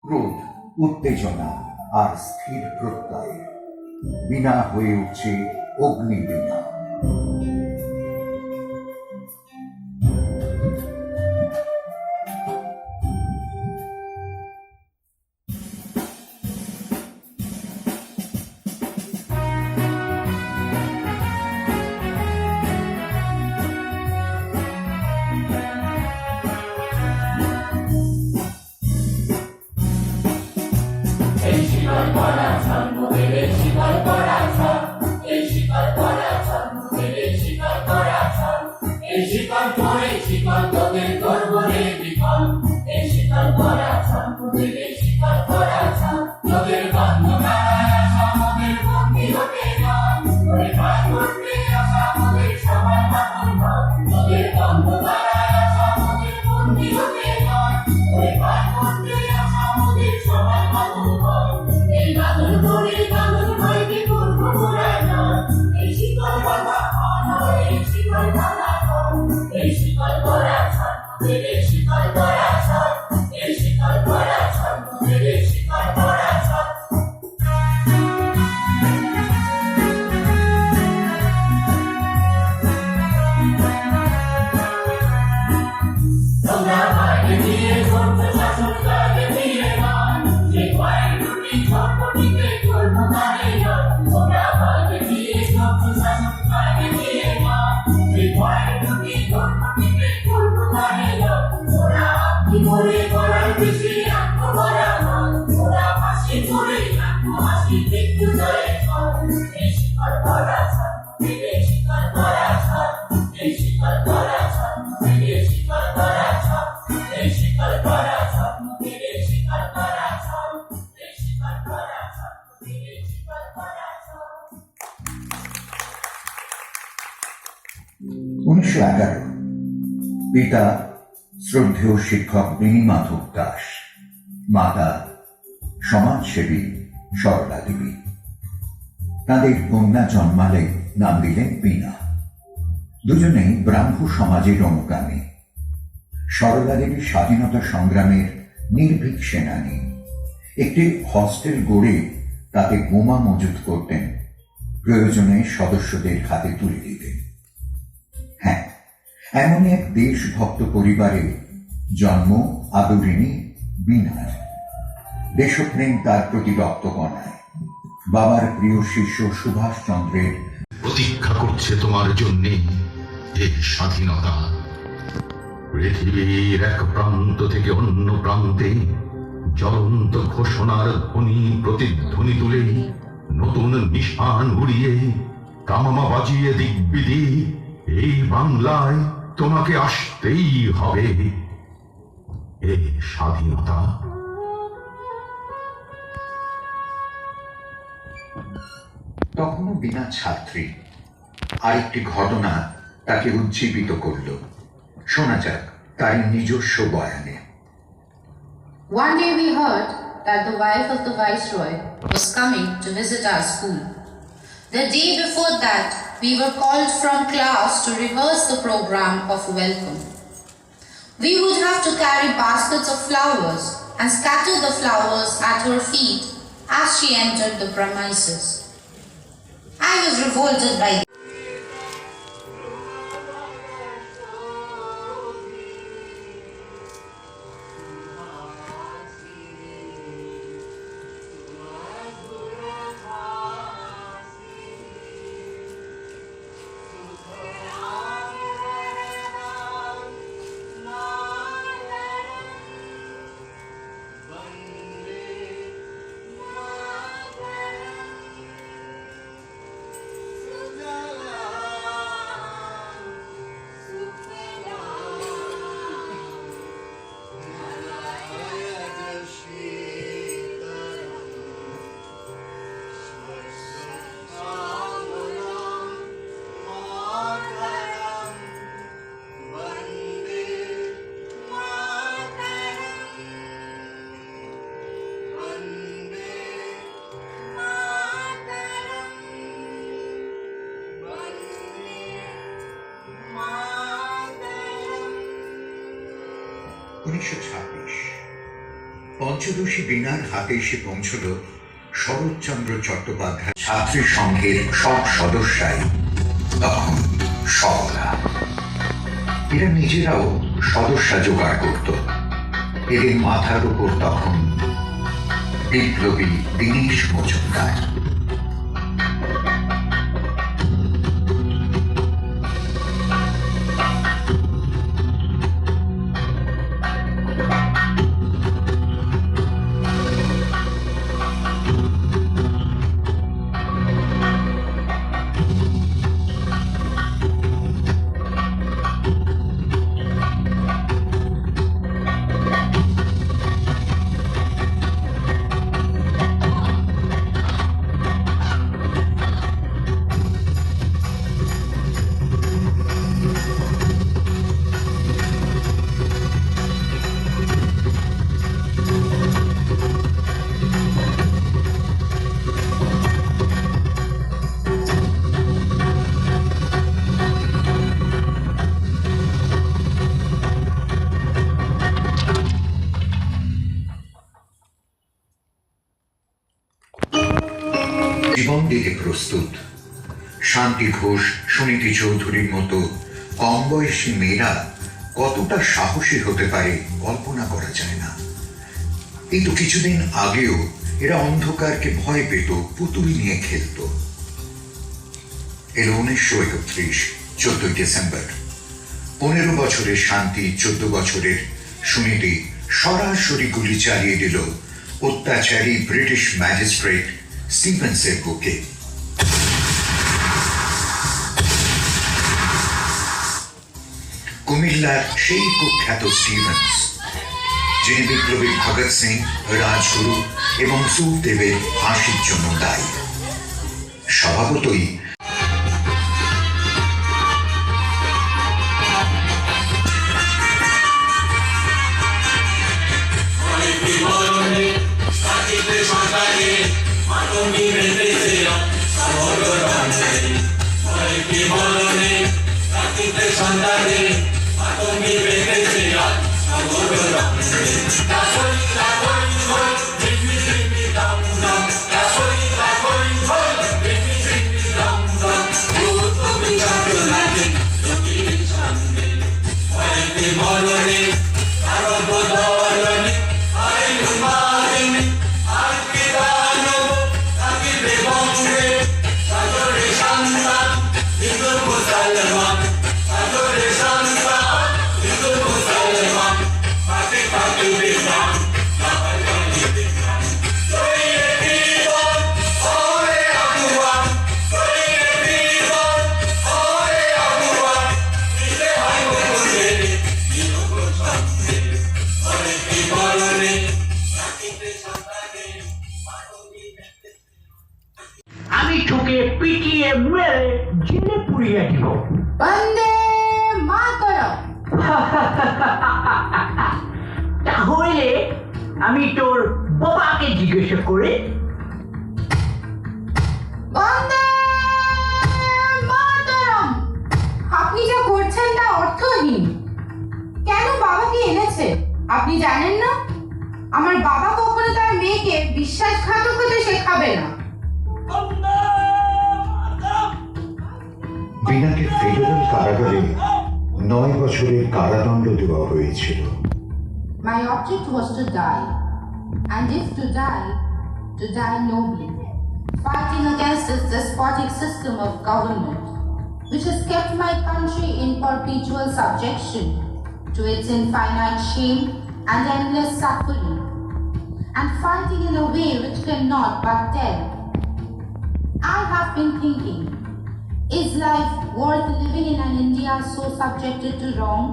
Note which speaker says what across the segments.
Speaker 1: ক্রোধ, উত্তেজনা আর স্থির প্রত্যয়। বীণা হয়ে উঠছে অগ্নিবীণা। উনিশশো 11 পিতা শ্রদ্ধেয় শিক্ষক বেণীমাধব দাস, মাতা সমাজসেবী সরলা দেবী। তাদের কন্যা জন্মালে নাম দিলেন বীণা। দুজনেই ব্রাহ্ম সমাজের অনুগামী। সরলা দেবী স্বাধীনতা সংগ্রামের নির্ভীক সেনানী। একটি হস্টেল গড়ে তাতে বোমা মজুত করতেন, প্রয়োজনে সদস্যদের হাতে তুলে দিতেন। হ্যাঁ, এমনই এক দেশভক্ত পরিবারে জন্ম আদরিণী বীণার। দেশপ্রেম তার প্রতি রক্তকণায়। বাবার প্রিয় শিষ্য সুভাষচন্দ্রের
Speaker 2: প্রতীক্ষা করছে তোমার জন্য এই স্বাধীনতা। পৃথিবীর এক প্রান্ত থেকে অন্য প্রান্তে জ্বলন্ত ঘোষণার ধ্বনি প্রতিধ্বনি তুলে, নতুন নিশান উড়িয়ে, তামামা বাজিয়ে দিগ্বিদি, এই বাংলায় তোমাকে আসতেই হবে। এই স্বাধীনতা।
Speaker 1: তখনও বীণা ছাত্রী। আরেকটি ঘটনা তাকে উজ্জীবিত করল। শোনা যাক তার নিজস্ব বয়ানে।
Speaker 3: One day we heard that the wife of the viceroy was coming to visit our school. The day before that, we were called from class to rehearse the program of welcome. We would have to carry baskets of flowers and scatter the flowers at her feet as she entered the premises. I was revolted by this.
Speaker 1: –1926 পঞ্চদশী বীণার হাতে এসে পৌঁছল শরৎচন্দ্র চট্টোপাধ্যায় ছাত্রী সংঘের সব সদস্যাই তখন সবলা। এরা নিজেরাও সদস্যা জোগাড় করত। এদের মাথার উপর তখন বিপ্লবী দীনেশ মজুমদার। জীবন দিতে প্রস্তুত শান্তি ঘোষ, সুনীতি চৌধুরীর মতো কম বয়সী মেয়েরা কতটা সাহসী হতে পারে কল্পনা করা যায় না। কিন্তু কিছুদিন আগেও এরা অন্ধকারকে ভয় পেত, পুতুল নিয়ে খেলত। এর 1931 14 ডিসেম্বর 15 বছরের শান্তি, 14 বছরের সুনীতি সরাসরি গুলি চালিয়ে দিল অত্যাচারী ব্রিটিশ ম্যাজিস্ট্রেট স্টিভেন্সের বুকে। কুমিল্লার সেই কুখ্যাত স্টিভেন্স, যিনি বিপ্লবী ভগৎ সিং, রাজগুরু এবং সুখদেবের ফাঁসির জন্য দায়ী। স্বভাবতই
Speaker 4: আমি তোকে পিটিয়ে মেরে জেলে পুড়িয়ে দিব।
Speaker 3: বন্দে মাতরম।
Speaker 4: তাহলে আমি তোর বাবাকে জিজ্ঞাসা করে।
Speaker 3: বন্দে মাতরম। আপনি যা করছেন তা অর্থহীন। কেন বাবাকে এনেছে আপনি জানেন না? আমার বাবা কখনো তার মেয়েকে বিশ্বাসঘাতক হতে শেখাবে না।
Speaker 1: বীণাকে ফেডারেল কারাগারে 9 বছরের কারাদণ্ড দেওয়া হয়েছিল।
Speaker 3: My object was to die, and if to die nobly, fighting against this despotic system of government, which has kept my country in perpetual subjection to its infinite shame and endless suffering, and fighting in a way which cannot but tell. I have been thinking, is life worth living in an India so subjected to wrong?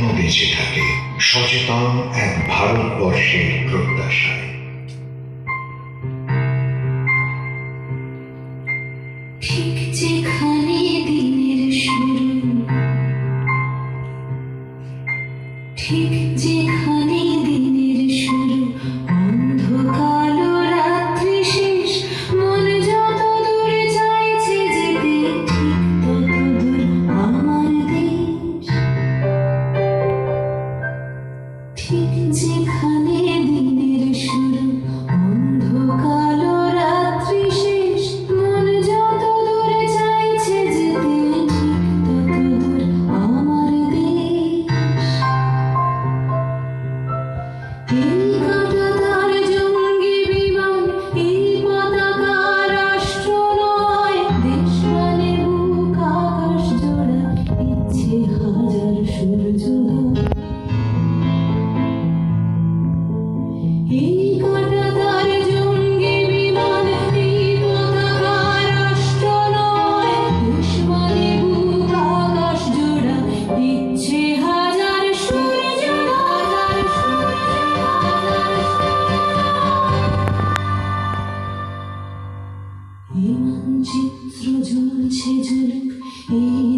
Speaker 1: এখনো বেঁচে থাকে সচেতন এক ভারতবর্ষের প্রত্যাশায়।
Speaker 5: ঠিক যেখানে দিনের শুরু, ঠিক যেখানে দিনের শুরু, অন্ধকার রাত্রি শেষ, মন যত দূরে চাইছে যেতে, ঠিক তত দূর আমার দেশ। ঠিক যেখানে দিনের শুরু, অন্ধকার রাত্রি শেষ, মন যত দূরে চাইছে যেতে, ঠিক তত দূর আমার দেশ। এই কাঁটাতার জঙ্গি বিমান, এই পতাকা রাষ্ট্র নয়, দেশ মানে বুক আকাশ জোড়া, ইচ্ছে হাজার সূর্যোদয়। এই কাঁটাতার জঙ্গি বিমান, এই পতাকা রাষ্ট্র নয়, দেশ মানে বুক আকাশ জোড়া, ইচ্ছে হাজার সূর্যোদয়। এই মানচিত্র ঝুলছে ঝুলুক, এই